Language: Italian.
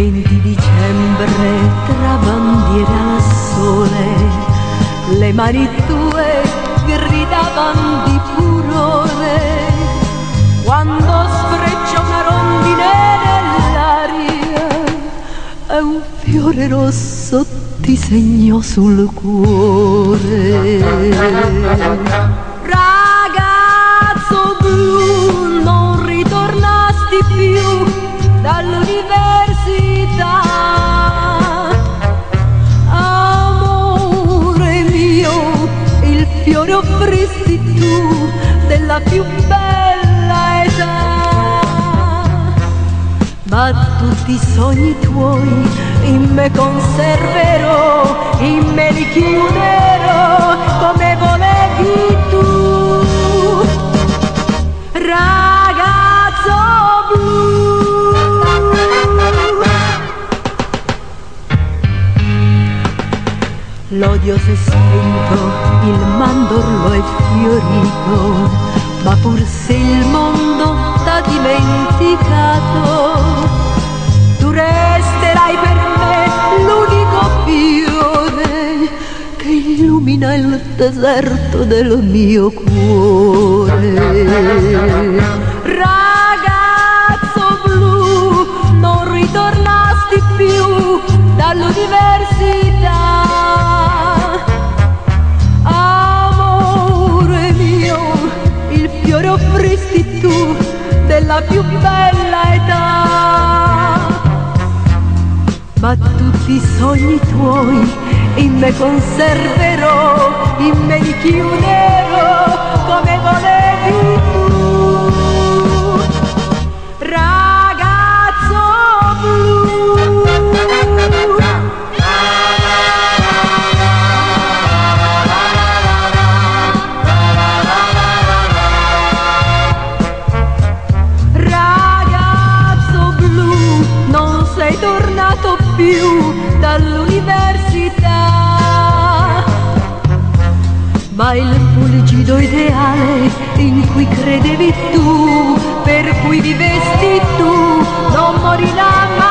20 dicembre tra bandiere al sole, le mani tue gridavan di furore, quando sfreccia una rondine nell'aria e un fiore rosso ti segnò sul cuore. Ragazzo blu, non ritornasti più dall'università. Amore mio, il fiore offristi tu della più bella età. Ma tutti i sogni tuoi in me conserverò, in me li chiuderò come volevi tu. Ragazzo blu, l'odio s'è spento, il mandorlo è fiorito, ma pur se il mondo t'ha dimenticato, tu resterai per me l'unico fiore che illumina il deserto del mio cuore. Ragazzo blu, non ritornasti più dall'università. Amore mio, il fiore offristi tu della più bella età. Ma tutti i sogni tuoi in me conserverò, in me li chiuderò come volevi tu. Ragazzo blu, ragazzo blu, non sei tornato più dall'università, ma il fulgido ideale in cui credevi tu, per cui vivesti tu, non morirà mai.